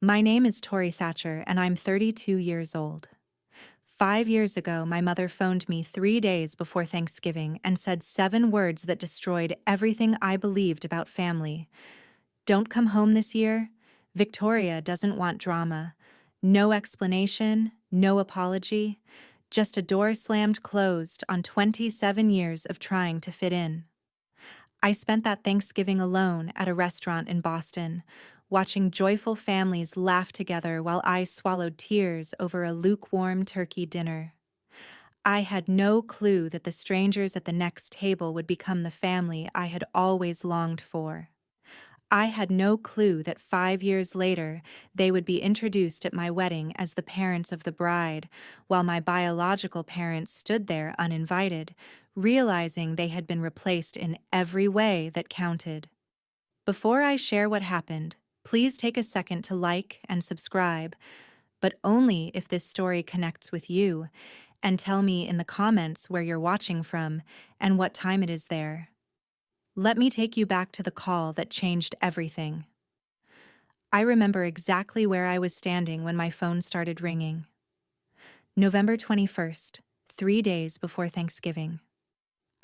My name is Tori Thatcher, and I'm 32 years old. 5 years ago, my mother phoned me 3 days before Thanksgiving and said 7 words that destroyed everything I believed about family. Don't come home this year. Victoria doesn't want drama. No explanation, no apology, just a door slammed closed on 27 years of trying to fit in. I spent that Thanksgiving alone at a restaurant in Boston, watching joyful families laugh together while I swallowed tears over a lukewarm turkey dinner. I had no clue that the strangers at the next table would become the family I had always longed for. I had no clue that 5 years later they would be introduced at my wedding as the parents of the bride, while my biological parents stood there uninvited, realizing they had been replaced in every way that counted. Before I share what happened, please take a second to like and subscribe, but only if this story connects with you, and tell me in the comments where you're watching from and what time it is there. Let me take you back to the call that changed everything. I remember exactly where I was standing when my phone started ringing. November 21st, 3 days before Thanksgiving.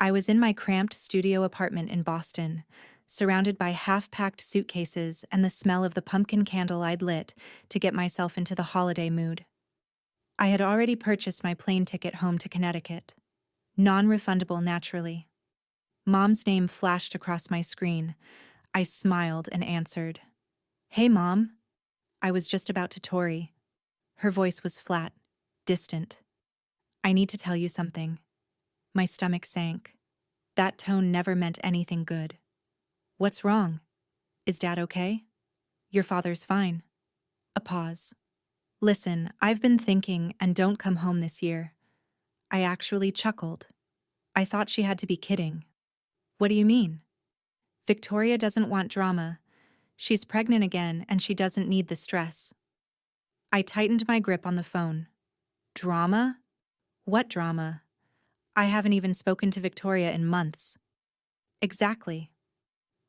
I was in my cramped studio apartment in Boston, surrounded by half-packed suitcases and the smell of the pumpkin candle I'd lit to get myself into the holiday mood. I had already purchased my plane ticket home to Connecticut. Non-refundable, naturally. Mom's name flashed across my screen. I smiled and answered. "Hey, Mom." I was just about to Tori. Her voice was flat, distant. "I need to tell you something." My stomach sank. That tone never meant anything good. "What's wrong? Is Dad okay?" "Your father's fine." A pause. "Listen, I've been thinking, and don't come home this year." I actually chuckled. I thought she had to be kidding. "What do you mean?" "Victoria doesn't want drama. She's pregnant again, and she doesn't need the stress." I tightened my grip on the phone. "Drama? What drama? I haven't even spoken to Victoria in months." "Exactly."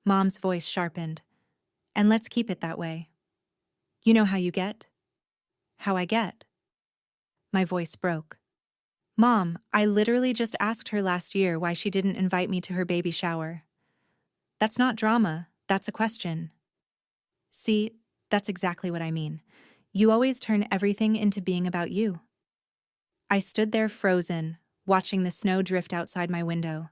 Mom's voice sharpened. "And let's keep it that way. You know how you get?" "How I get?" My voice broke. "Mom, I literally just asked her last year why she didn't invite me to her baby shower." "That's not drama, that's a question." "See, that's exactly what I mean. You always turn everything into being about you." I stood there frozen, watching the snow drift outside my window.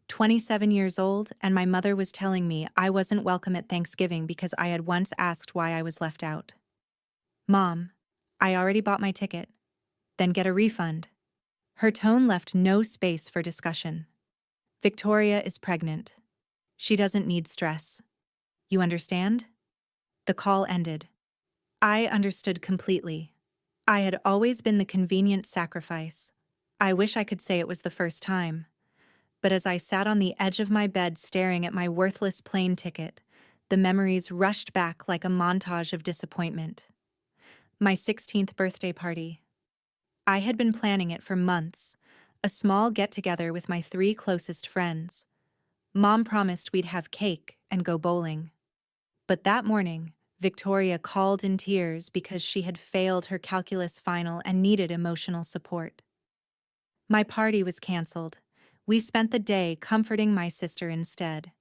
27 years old, and my mother was telling me I wasn't welcome at Thanksgiving because I had once asked why I was left out. "Mom, I already bought my ticket." "Then get a refund." Her tone left no space for discussion. "Victoria is pregnant. She doesn't need stress. You understand?" The call ended. I understood completely. I had always been the convenient sacrifice. I wish I could say it was the first time. But as I sat on the edge of my bed staring at my worthless plane ticket, the memories rushed back like a montage of disappointment. My 16th birthday party. I had been planning it for months, a small get-together with my 3 closest friends. Mom promised we'd have cake and go bowling. But that morning, Victoria called in tears because she had failed her calculus final and needed emotional support. My party was canceled. We spent the day comforting my sister instead.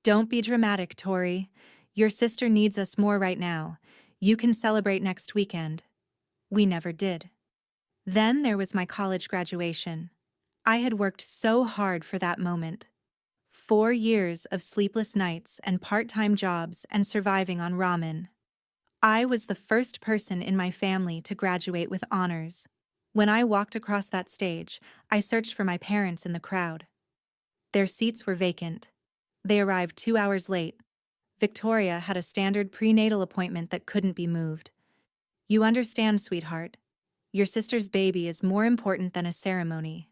"Don't be dramatic, Tori. Your sister needs us more right now. You can celebrate next weekend." We never did. Then there was my college graduation. I had worked so hard for that moment. 4 years of sleepless nights and part-time jobs and surviving on ramen. I was the first person in my family to graduate with honors. When I walked across that stage, I searched for my parents in the crowd. Their seats were vacant. They arrived 2 hours late. Victoria had a standard prenatal appointment that couldn't be moved. "You understand, sweetheart. Your sister's baby is more important than a ceremony.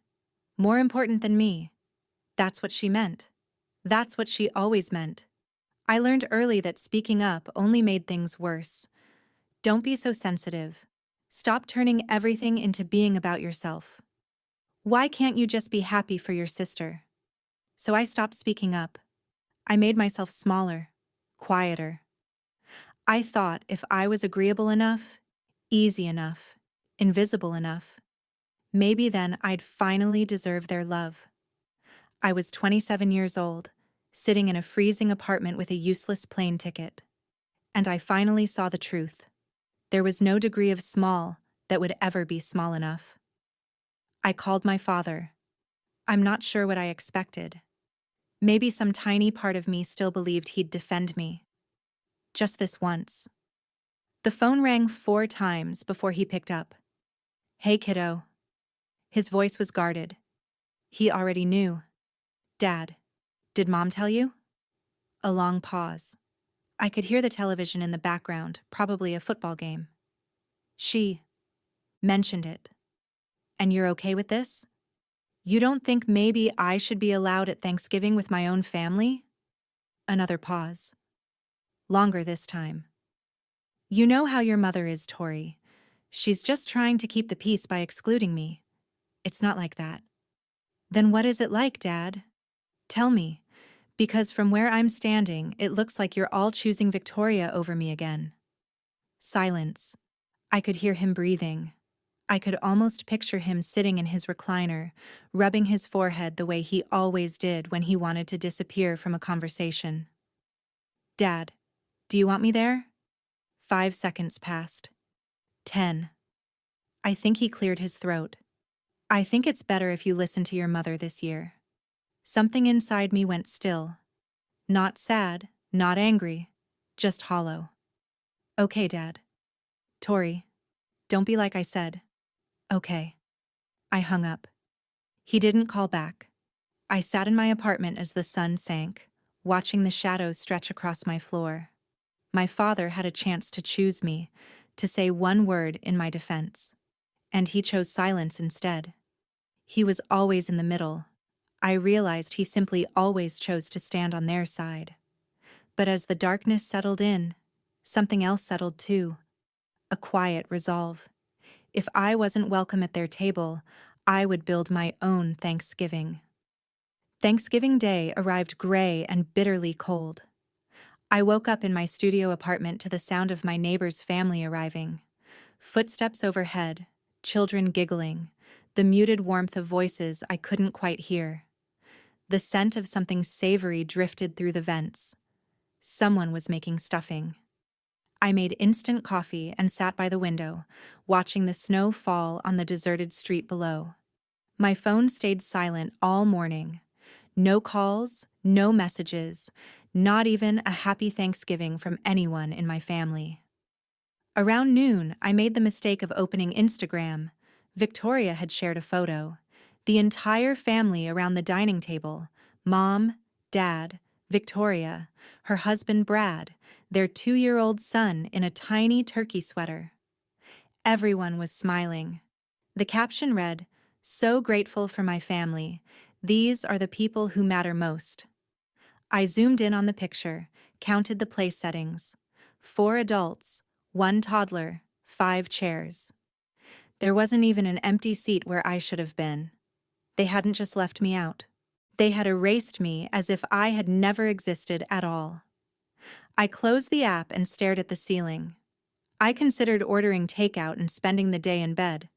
More important than me." That's what she meant. That's what she always meant. I learned early that speaking up only made things worse. Don't be so sensitive. Stop turning everything into being about yourself. Why can't you just be happy for your sister? So I stopped speaking up. I made myself smaller, quieter. I thought if I was agreeable enough, easy enough, invisible enough, maybe then I'd finally deserve their love. I was 27 years old, sitting in a freezing apartment with a useless plane ticket. And I finally saw the truth. There was no degree of small that would ever be small enough. I called my father. I'm not sure what I expected. Maybe some tiny part of me still believed he'd defend me. Just this once. The phone rang 4 times before he picked up. "Hey, kiddo." His voice was guarded. He already knew. "Dad, did Mom tell you?" A long pause. I could hear the television in the background, probably a football game. "She mentioned it. And you're okay with this? You don't think maybe I should be allowed at Thanksgiving with my own family?" Another pause. Longer this time. "You know how your mother is, Tori. She's just trying to keep the peace by excluding me. It's not like that." "Then what is it like, Dad? Tell me, because from where I'm standing, it looks like you're all choosing Victoria over me again." Silence. I could hear him breathing. I could almost picture him sitting in his recliner, rubbing his forehead the way he always did when he wanted to disappear from a conversation. "Dad, do you want me there?" 5 seconds passed. 10. I think he cleared his throat. "I think it's better if you listen to your mother this year." Something inside me went still. Not sad, not angry, just hollow. "Okay, Dad." "Tori, don't be like I said." "Okay." I hung up. He didn't call back. I sat in my apartment as the sun sank, watching the shadows stretch across my floor. My father had a chance to choose me, to say one word in my defense. And he chose silence instead. He was always in the middle. I realized he simply always chose to stand on their side. But as the darkness settled in, something else settled too. A quiet resolve. If I wasn't welcome at their table, I would build my own Thanksgiving. Thanksgiving Day arrived gray and bitterly cold. I woke up in my studio apartment to the sound of my neighbor's family arriving. Footsteps overhead, children giggling, the muted warmth of voices I couldn't quite hear. The scent of something savory drifted through the vents. Someone was making stuffing. I made instant coffee and sat by the window, watching the snow fall on the deserted street below. My phone stayed silent all morning. No calls, no messages, not even a happy Thanksgiving from anyone in my family. Around noon, I made the mistake of opening Instagram. Victoria had shared a photo. The entire family around the dining table: Mom, Dad, Victoria, her husband Brad, their 2-year-old son in a tiny turkey sweater. Everyone was smiling. The caption read, "So grateful for my family. These are the people who matter most." I zoomed in on the picture, counted the place settings. 4 adults, 1 toddler, 5 chairs. There wasn't even an empty seat where I should have been. They hadn't just left me out. They had erased me as if I had never existed at all. I closed the app and stared at the ceiling. I considered ordering takeout and spending the day in bed.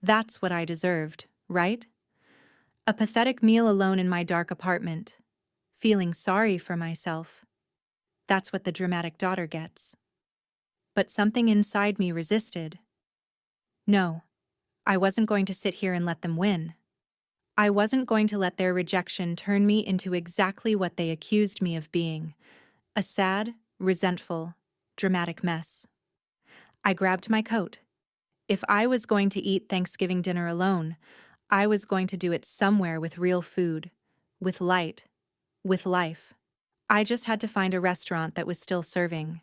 That's what I deserved, right? A pathetic meal alone in my dark apartment. Feeling sorry for myself. That's what the dramatic daughter gets. But something inside me resisted. No, I wasn't going to sit here and let them win. I wasn't going to let their rejection turn me into exactly what they accused me of being: a sad, resentful, dramatic mess. I grabbed my coat. If I was going to eat Thanksgiving dinner alone, I was going to do it somewhere with real food, with light, with life. I just had to find a restaurant that was still serving.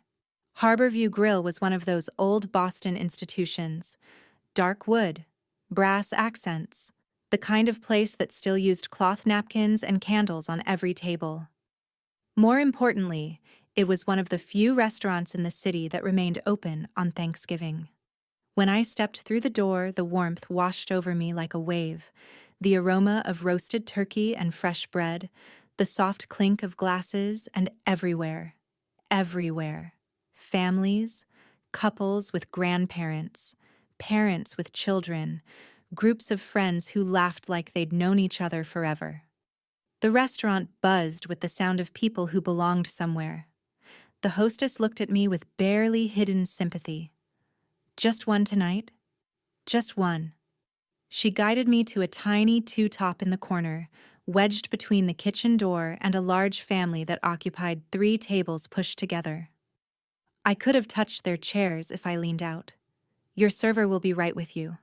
Harborview Grill was one of those old Boston institutions. Dark wood, brass accents, the kind of place that still used cloth napkins and candles on every table. More importantly, it was one of the few restaurants in the city that remained open on Thanksgiving. When I stepped through the door, the warmth washed over me like a wave. The aroma of roasted turkey and fresh bread, the soft clink of glasses, and everywhere, families, couples with grandparents, parents with children, groups of friends who laughed like they'd known each other forever. The restaurant buzzed with the sound of people who belonged somewhere. The hostess looked at me with barely hidden sympathy. Just one tonight? Just one. She guided me to a tiny two-top in the corner, wedged between the kitchen door and a large family that occupied 3 tables pushed together. I could have touched their chairs if I leaned out. Your server will be right with you.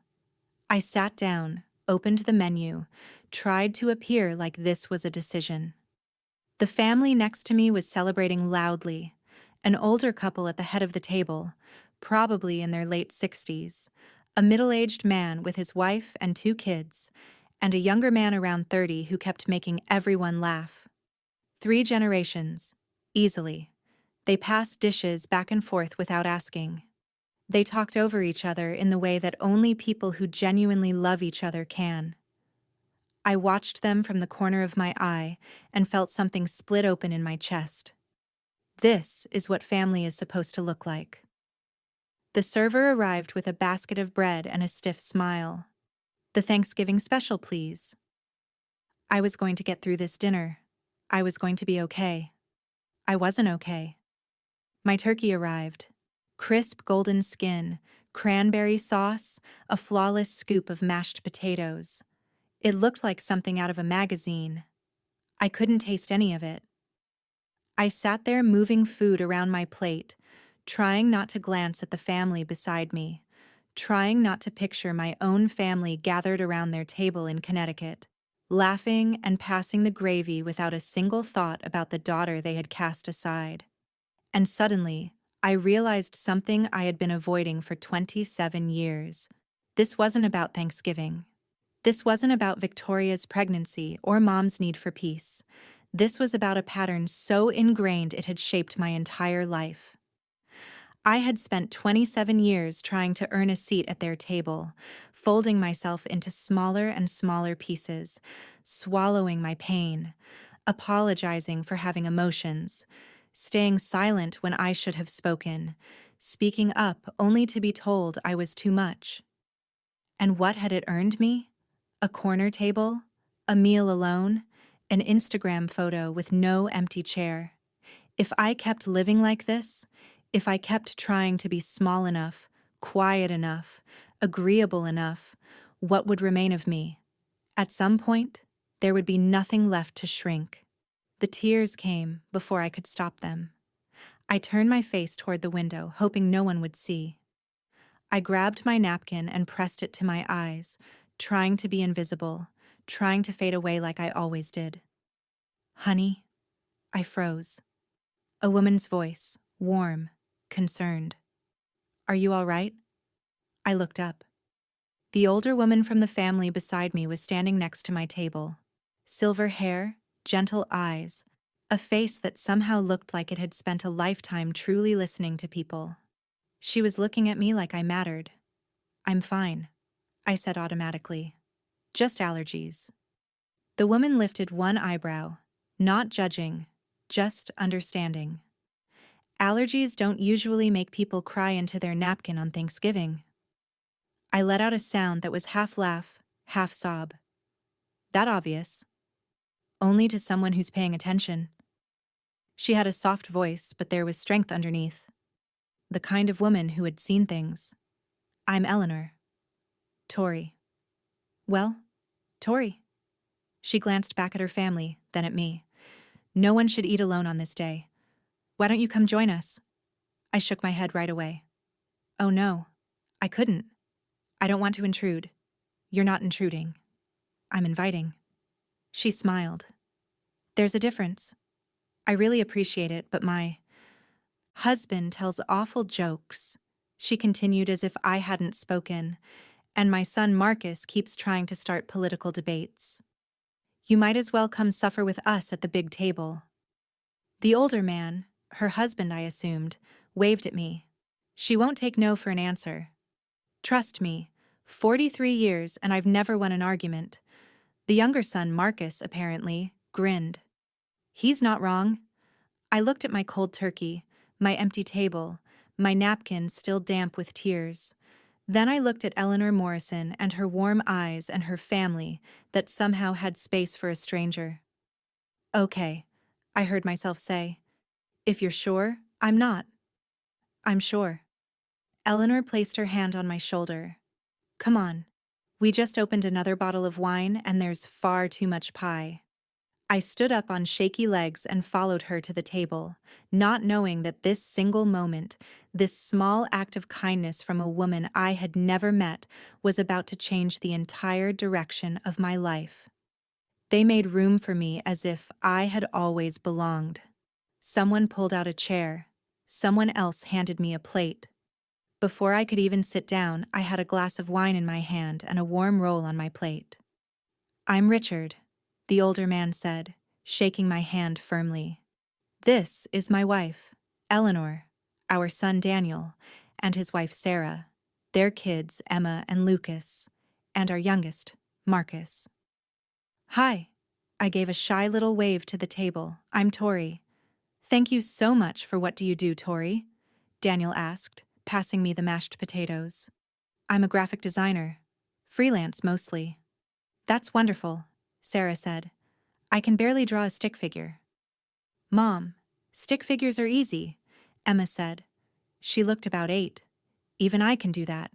I sat down, opened the menu, tried to appear like this was a decision. The family next to me was celebrating loudly. An older couple at the head of the table, probably in their late 60s, a middle-aged man with his wife and 2 kids, and a younger man around 30 who kept making everyone laugh. 3 generations, easily. They passed dishes back and forth without asking. They talked over each other in the way that only people who genuinely love each other can. I watched them from the corner of my eye and felt something split open in my chest. This is what family is supposed to look like. The server arrived with a basket of bread and a stiff smile. The Thanksgiving special, please. I was going to get through this dinner. I was going to be okay. I wasn't okay. My turkey arrived. Crisp golden skin, cranberry sauce, a flawless scoop of mashed potatoes. It looked like something out of a magazine. I couldn't taste any of it. I sat there moving food around my plate, trying not to glance at the family beside me, trying not to picture my own family gathered around their table in Connecticut, laughing and passing the gravy without a single thought about the daughter they had cast aside. And suddenly, I realized something I had been avoiding for 27 years. This wasn't about Thanksgiving. This wasn't about Victoria's pregnancy or Mom's need for peace. This was about a pattern so ingrained it had shaped my entire life. I had spent 27 years trying to earn a seat at their table, folding myself into smaller and smaller pieces, swallowing my pain, apologizing for having emotions, staying silent when I should have spoken, speaking up only to be told I was too much. And what had it earned me? A corner table, a meal alone, an Instagram photo with no empty chair. If I kept living like this, if I kept trying to be small enough, quiet enough, agreeable enough, what would remain of me? At some point, there would be nothing left to shrink. The tears came before I could stop them. I turned my face toward the window, hoping no one would see. I grabbed my napkin and pressed it to my eyes, trying to be invisible, trying to fade away like I always did. Honey, I froze. A woman's voice, warm, concerned. Are you all right? I looked up. The older woman from the family beside me was standing next to my table. Silver hair, gentle eyes, a face that somehow looked like it had spent a lifetime truly listening to people. She was looking at me like I mattered. I'm fine, I said automatically. Just allergies. The woman lifted one eyebrow, not judging, just understanding. Allergies don't usually make people cry into their napkin on Thanksgiving. I let out a sound that was half laugh, half sob. That obvious. Only to someone who's paying attention. She had a soft voice, but there was strength underneath. The kind of woman who had seen things. I'm Eleanor. Tori. Well, Tori. She glanced back at her family, then at me. No one should eat alone on this day. Why don't you come join us? I shook my head right away. Oh no, I couldn't. I don't want to intrude. You're not intruding. I'm inviting. She smiled. There's a difference. I really appreciate it, but my husband tells awful jokes, she continued as if I hadn't spoken, and my son Marcus keeps trying to start political debates. You might as well come suffer with us at the big table. The older man, her husband I assumed, waved at me. She won't take no for an answer. Trust me, 43 years and I've never won an argument. The younger son, Marcus, apparently, grinned. He's not wrong. I looked at my cold turkey, my empty table, my napkin still damp with tears. Then I looked at Eleanor Morrison and her warm eyes and her family that somehow had space for a stranger. Okay, I heard myself say. If you're sure, I'm not. I'm sure. Eleanor placed her hand on my shoulder. Come on. We just opened another bottle of wine and there's far too much pie. I stood up on shaky legs and followed her to the table, not knowing that this single moment, this small act of kindness from a woman I had never met, was about to change the entire direction of my life. They made room for me as if I had always belonged. Someone pulled out a chair. Someone else handed me a plate. Before I could even sit down, I had a glass of wine in my hand and a warm roll on my plate. I'm Richard, the older man said, shaking my hand firmly. This is my wife, Eleanor, our son Daniel, and his wife Sarah, their kids Emma and Lucas, and our youngest, Marcus. Hi. I gave a shy little wave to the table. I'm Tori. Thank you so much for what do you do, Tori? Daniel asked, passing me the mashed potatoes. I'm a graphic designer. Freelance mostly. That's wonderful, Sarah said. I can barely draw a stick figure. Mom, stick figures are easy, Emma said. She looked about 8. Even I can do that.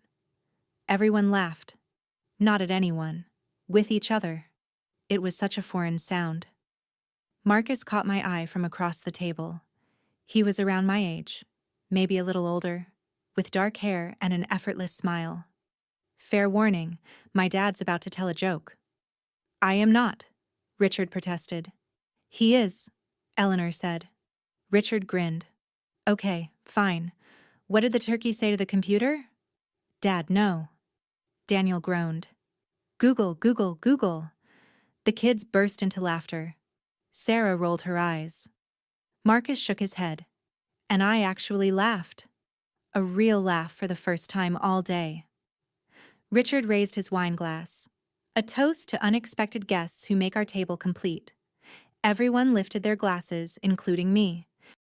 Everyone laughed. Not at anyone. With each other. It was such a foreign sound. Marcus caught my eye from across the table. He was around my age, maybe a little older, with dark hair and an effortless smile. Fair warning, my dad's about to tell a joke. I am not, Richard protested. He is, Eleanor said. Richard grinned. Okay, fine. What did the turkey say to the computer? Dad, no. Daniel groaned. Google, Google, Google. The kids burst into laughter. Sarah rolled her eyes. Marcus shook his head. And I actually laughed. A real laugh for the first time all day. Richard raised his wine glass. A toast to unexpected guests who make our table complete. Everyone lifted their glasses, including me.